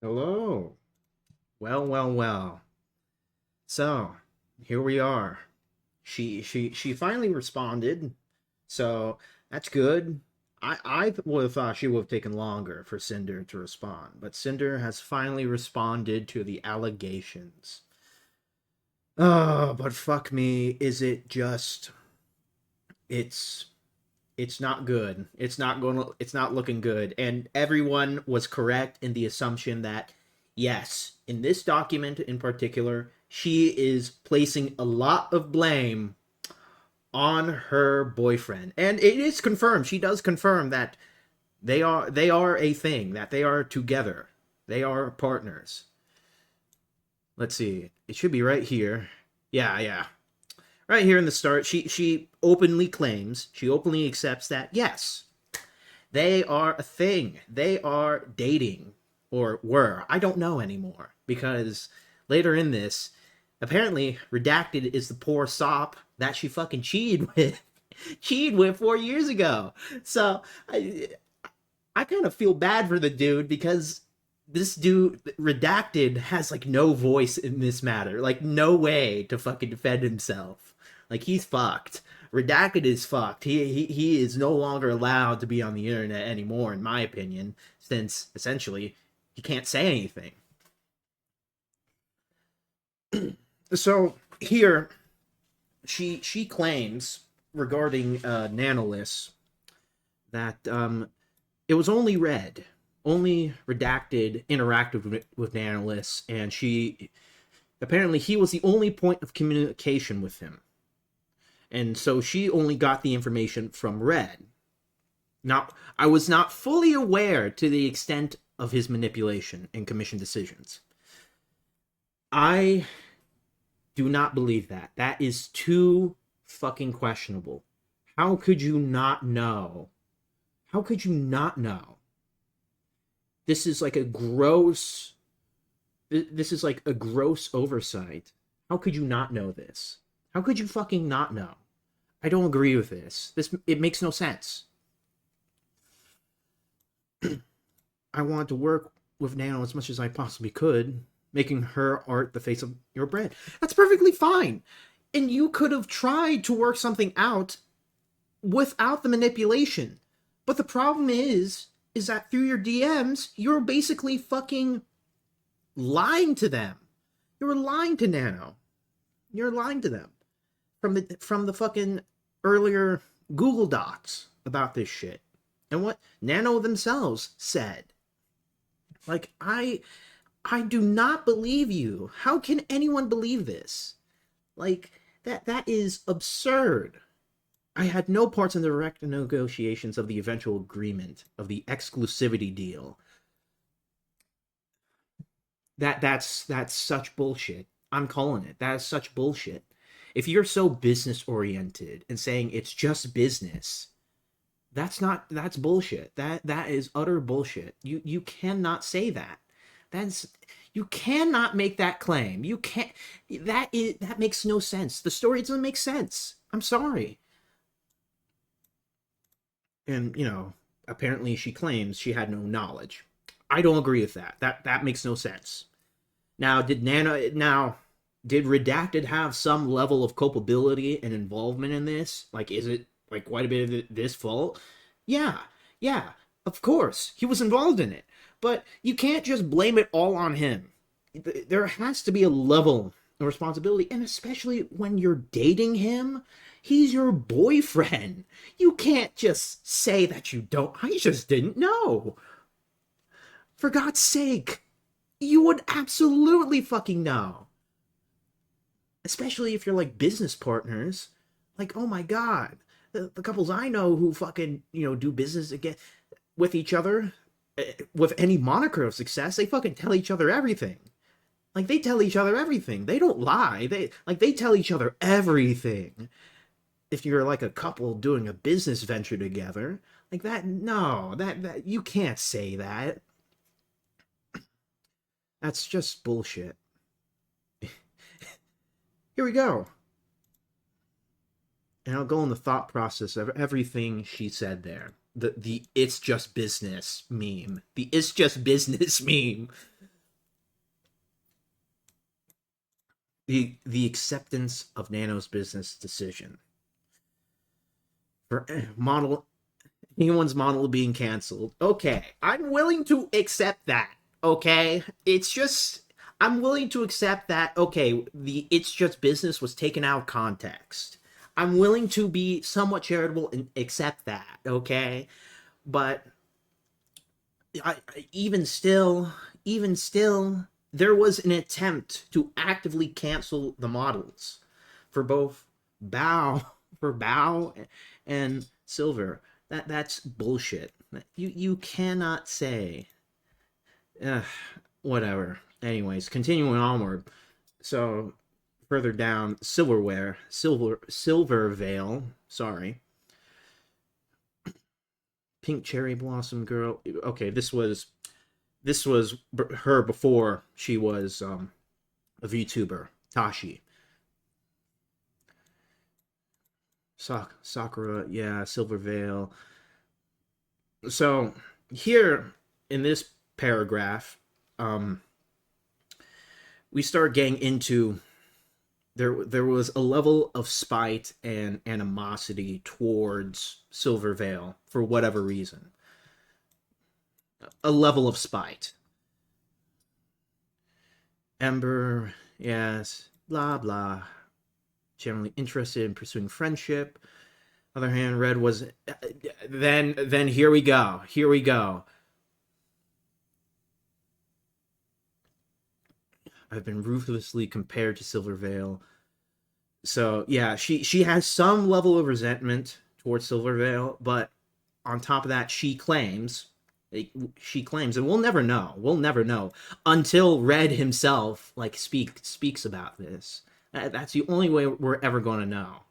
Hello. Well. So, here we are. She finally responded. So, that's good. I would have thought she would have taken longer for Cinder to respond, but Cinder has finally responded to the allegations. Oh, but fuck me, is it just it's it's not good. It's not looking good. And everyone was correct in the assumption that yes, in this document in particular, she is placing a lot of blame on her boyfriend. And it is confirmed. She does confirm that they are a thing, that they are together. They are partners. Let's see. It should be right here. Yeah. Right here in the start, she openly claims, she openly accepts that yes, they are a thing. They are dating. Or were. I don't know anymore. Because later in this, apparently, Redacted is the poor sop that she fucking cheated with. cheated with 4 years ago. So, I kind of feel bad for the dude because this dude, Redacted, has like no voice in this matter. Like, no way to fucking defend himself. Like, he's fucked. Redacted is fucked. He is no longer allowed to be on the internet anymore, in my opinion, since essentially he can't say anything. So here, she claims regarding Nanolis that it was only Redacted interacted with Nanolis, and she apparently he was the only point of communication with him. And so she only got the information from Red. Now, I was not fully aware to the extent of his manipulation and commission decisions. I do not believe that. That is too fucking questionable. How could you not know? How could you not know? This is like a gross this is like a gross oversight. How could you not know this? How could you fucking not know? I don't agree with this. It makes no sense. I wanted to work with Nano as much as I possibly could, making her art the face of your brand. That's perfectly fine. And you could have tried to work something out without the manipulation. But the problem is that through your DMs, you're basically fucking lying to them. You were lying to Nano. You're lying to them from the fucking earlier Google Docs about this shit. And what Nano themselves said. Like I do not believe you. How can anyone believe this? Like that is absurd. I had no parts in the direct negotiations of the eventual agreement of the exclusivity deal. That's such bullshit. I'm calling it. That is such bullshit. If you're so business oriented and saying it's just business, that's bullshit. That is utter bullshit. You cannot say that. That's you cannot make that claim. You can't that makes no sense. The story doesn't make sense. I'm sorry. And, apparently she claims she had no knowledge. I don't agree with that. That makes no sense. Now, did Redacted have some level of culpability and involvement in this? Like, is it like quite a bit of this fault? Yeah, yeah, of course. He was involved in it. But you can't just blame it all on him. There has to be a level of responsibility, and especially when you're dating him, he's your boyfriend. You can't just say that you don't. I just didn't know. For God's sake, you would absolutely fucking know. Especially if you're like business partners. Like, oh my God. The couples I know who fucking, do business again with each other, with any moniker of success, they fucking tell each other everything. Like they tell each other everything. They don't lie. They tell each other everything. If you're like a couple doing a business venture together, like that, no, that you can't say that. That's just bullshit. Here we go. And I'll go in the thought process of everything she said there. The it's just business meme. The it's just business meme. the acceptance of Nano's business decision for model anyone's model being canceled. Okay, I'm willing to accept that. Okay, it's just I'm willing to accept that. Okay, the it's just business was taken out of context. I'm willing to be somewhat charitable and accept that. Okay, but even still, there was an attempt to actively cancel the models for both Bow for Bow and Silver. That's bullshit. You cannot say. Ugh, whatever. Anyways, continuing onward. So further down, Silver Veil. Sorry, Pink Cherry Blossom Girl. Okay, this was her before she was a VTuber. Tashi. Sakura, yeah, Silver Veil. So here in this paragraph, um, we start getting into there was a level of spite and animosity towards Silver Veil for whatever reason. A level of spite. Ember, yes, blah blah. Generally interested in pursuing friendship. Other hand, Red was then here we go. Here we go. I've been ruthlessly compared to Silver Veil. So yeah, she has some level of resentment towards Silver Veil, but on top of that, she claims, and we'll never know. We'll never know until Red himself like speaks about this. That's the only way we're ever going to know.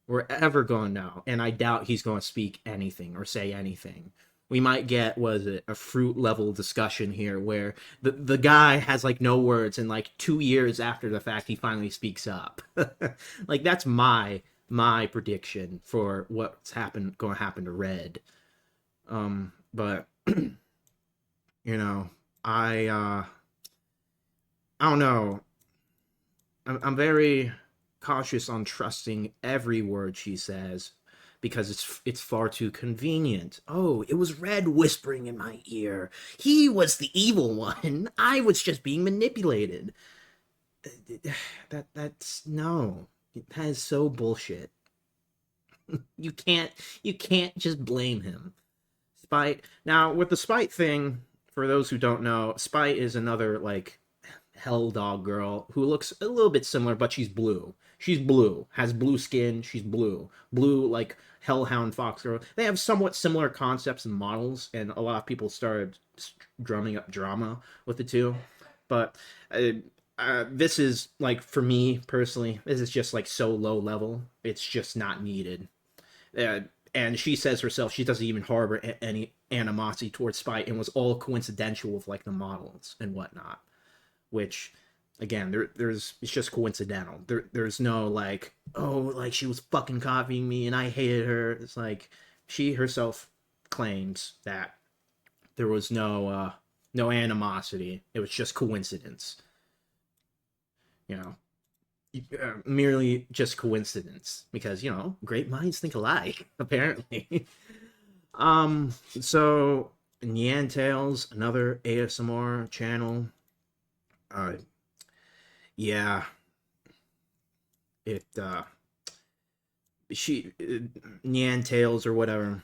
We're ever going to know, and I doubt he's going to speak anything or say anything. We might get was it a fruit level discussion here where the guy has like no words and like 2 years after the fact he finally speaks up. Like that's my prediction for what's going to happen to Red. But you know, I don't know. I'm very cautious on trusting every word she says because it's far too convenient. Oh, it was Red whispering in my ear. He was the evil one. I was just being manipulated. That's no. That is so bullshit. You can't you can't just blame him. Spite. Now, with the Spite thing, for those who don't know, Spite is another like hell dog girl who looks a little bit similar, but she's blue. She's blue, has blue skin. She's blue like hellhound fox girl. They have somewhat similar concepts and models, and a lot of people started drumming up drama with the two. But this is like for me personally, this is just like so low level. It's just not needed. Uh, and she says herself she doesn't even harbor any animosity towards Spite and was all coincidental with like the models and whatnot. Which, again, there's it's just coincidental. There's no like like she was fucking copying me and I hated her. It's like she herself claims that there was no animosity. It was just coincidence. You know, merely just coincidence because great minds think alike apparently. So Nyan Tales, another ASMR channel. uh yeah, it she Nyan Tales or whatever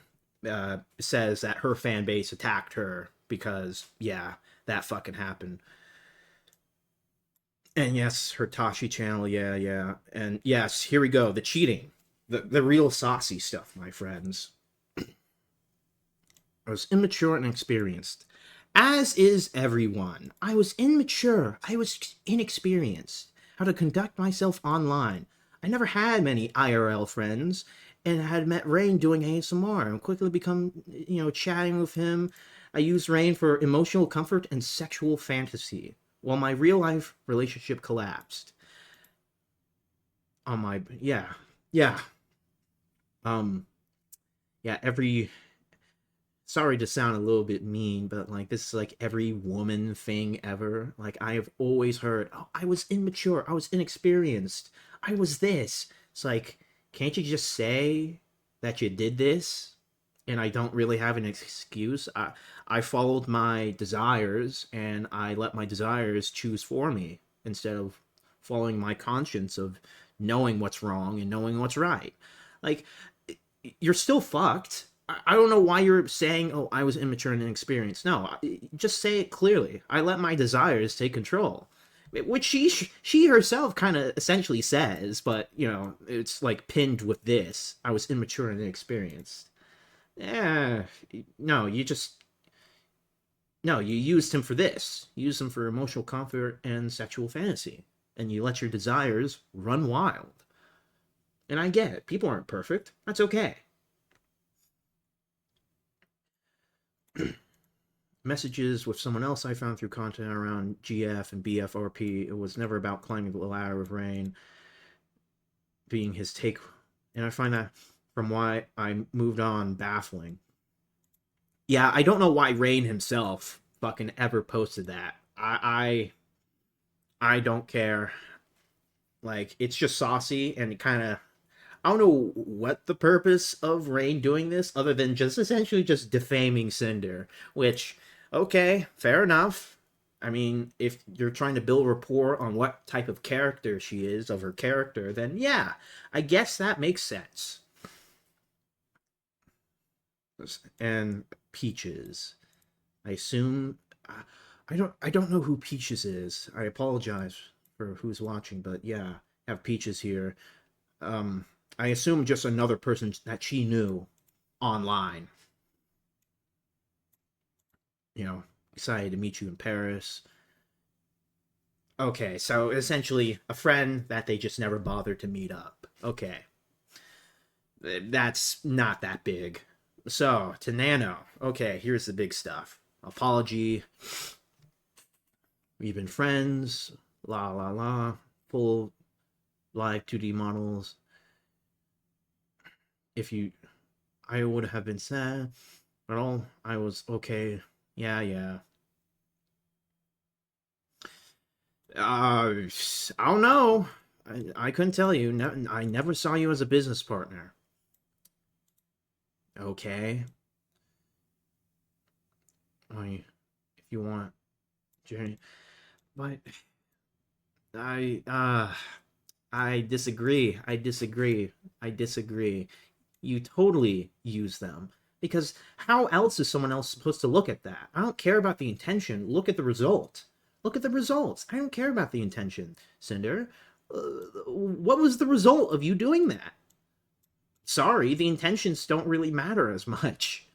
says that her fan base attacked her because yeah, that fucking happened. And yes, her Tashi channel, yeah, yeah. And yes, here we go. The cheating. The real saucy stuff, my friends. I was immature and inexperienced. As is everyone. I was immature. I was inexperienced. How to conduct myself online. I never had many IRL friends and had met Rain doing ASMR and quickly become, chatting with him. I used Rain for emotional comfort and sexual fantasy while my real life relationship collapsed. On my yeah. Um yeah, sorry to sound a little bit mean, but like this is like every woman thing ever. Like I have always heard, oh, I was immature, I was inexperienced, I was this. It's like, can't you just say that you did this? And I don't really have an excuse. I followed my desires and I let my desires choose for me instead of following my conscience of knowing what's wrong and knowing what's right. Like, you're still fucked. I don't know why you're saying, "Oh, I was immature and inexperienced." No, just say it clearly. I let my desires take control, which she herself kind of essentially says, but you know, it's like pinned with this. I was immature and inexperienced. Yeah, no, you just no, you used him for this. You used him for emotional comfort and sexual fantasy, and you let your desires run wild. And I get it. People aren't perfect. That's okay. Messages with someone else I found through content around GF and BFRP. It was never about climbing the ladder of Rain being his take. And I find that from why I moved on baffling. Yeah, I don't know why Rain himself fucking ever posted that. I don't care. Like, it's just saucy and it kind of, I don't know what the purpose of Rain doing this other than just essentially just defaming Sinder, which, okay, fair enough. I mean, if you're trying to build rapport on what type of character she is, of her character, then yeah, I guess that makes sense. And Peaches, I assume, I don't know who Peaches is. I apologize for who's watching, but yeah, I have Peaches here. Um, I assume just another person that she knew online. You know, excited to meet you in Paris. Okay, so essentially a friend that they just never bothered to meet up. Okay, that's not that big. So, to Nano. Okay, here's the big stuff. Apology. We've been friends. La la la. Full live 2D models. If you, I would have been sad, but all I was okay. Yeah, yeah. I don't know. I couldn't tell you. No, I never saw you as a business partner. Okay. I, if you want, Jerry, but I I disagree. I disagree. I disagree. You totally use them because how else is someone else supposed to look at that? I don't care about the intention. Look at the result. Look at the results. I don't care about the intention, Cinder. What was the result of you doing that? Sorry, the intentions don't really matter as much.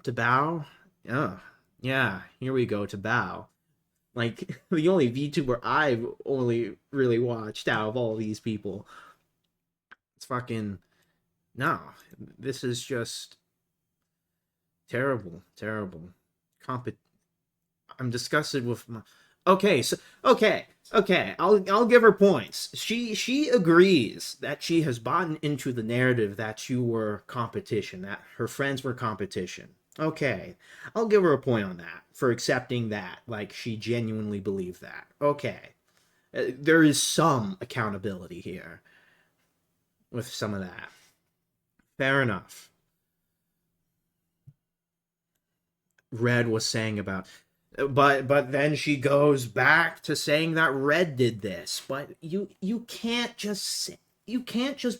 To bow? Oh, yeah, here we go, to bow. Like, the only VTuber I've only really watched out of all these people. It's fucking. No, this is just terrible, terrible. Comp- I'm disgusted with my. Okay, so okay. I'll give her points. She agrees that she has bought into the narrative that you were competition, that her friends were competition. Okay, I'll give her a point on that for accepting that. Like she genuinely believed that. Okay, there is some accountability here with some of that. Fair enough. Red was saying about but then she goes back to saying that Red did this. But you can't just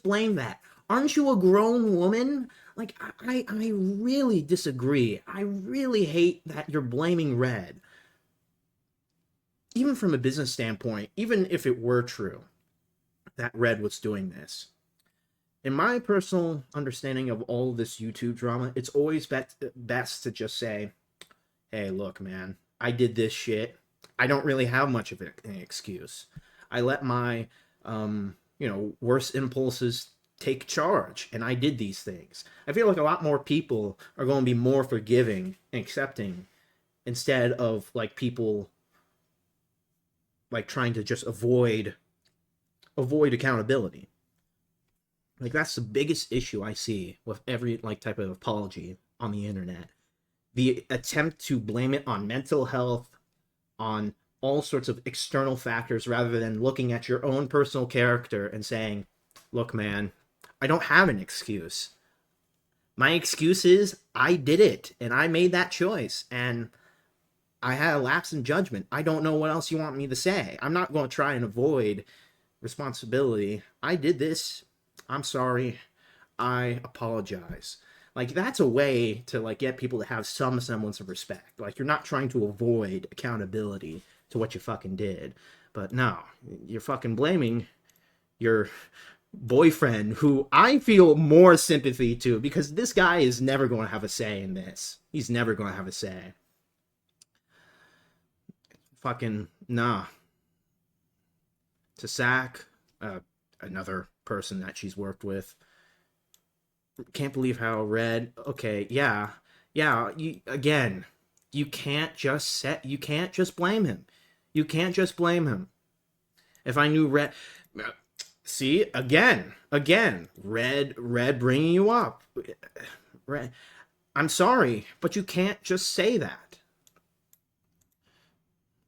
blame that. Aren't you a grown woman? Like I really disagree. I really hate that you're blaming Red. Even from a business standpoint, even if it were true that Red was doing this. In my personal understanding of all of this YouTube drama, it's always best to just say, hey, look, man, I did this shit. I don't really have much of an excuse. I let my, worst impulses take charge, and I did these things. I feel like a lot more people are going to be more forgiving and accepting instead of like people like trying to just avoid accountability. Like that's the biggest issue I see with every like type of apology on the internet. The attempt to blame it on mental health, on all sorts of external factors, rather than looking at your own personal character and saying, look, man, I don't have an excuse. My excuse is I did it and I made that choice and I had a lapse in judgment. I don't know what else you want me to say. I'm not going to try and avoid responsibility. I did this. I'm sorry. I apologize. Like, that's a way to, like, get people to have some semblance of respect. Like, you're not trying to avoid accountability to what you fucking did. But no, you're fucking blaming your boyfriend, who I feel more sympathy to, because this guy is never going to have a say in this. He's never going to have a say. Fucking nah. To sack another person that she's worked with. Can't believe how Red. Okay, yeah, You again. You can't just blame him. You can't just blame him. If I knew Red, see again, Red bringing you up. Red, I'm sorry, but you can't just say that.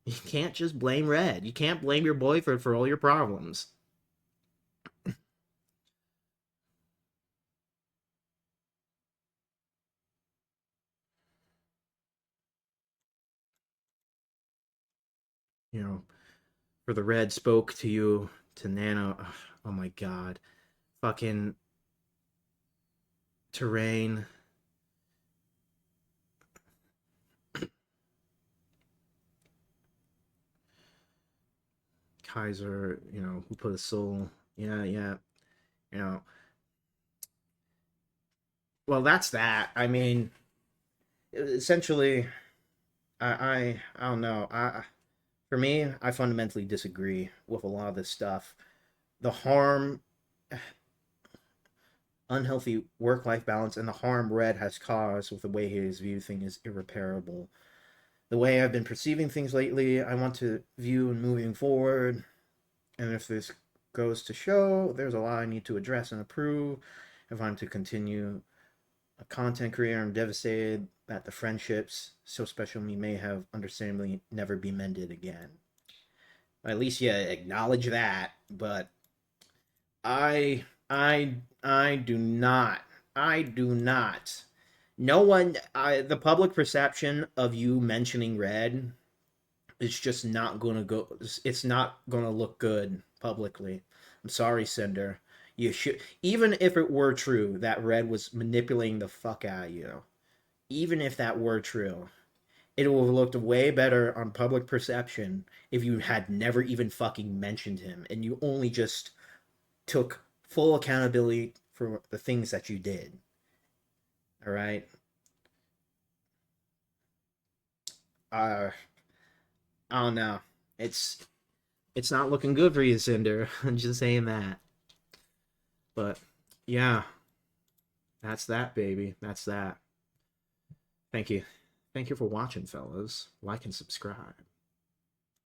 You can't just blame Red. You can't blame your boyfriend for all your problems. You know, for the Red spoke to you, to Nano. Oh my god. Fucking Terrain. Kaiser, who put a soul. Yeah, yeah. You know. Well, that's that. I mean, essentially, I don't know. For me, I fundamentally disagree with a lot of this stuff. The harm, unhealthy work-life balance, and the harm Red has caused with the way he has viewed things is irreparable. The way I've been perceiving things lately, I want to view and moving forward. And if this goes to show, there's a lot I need to address and approve. If I'm to continue a content career, I'm devastated that the friendships so special to me may have understandably never be mended again. At least you acknowledge that, but I do not. I do not. No one. The public perception of you mentioning Red is just not gonna go. It's not gonna look good publicly. I'm sorry, Cinder. You should, even if it were true that Red was manipulating the fuck out of you. Even if that were true, it would have looked way better on public perception if you had never even fucking mentioned him and you only just took full accountability for the things that you did. All right. Uh, I don't know. It's it's not looking good for you, Cinder. I'm just saying that. But yeah, that's that, baby. That's that. Thank you. Thank you for watching, fellas. Like and subscribe.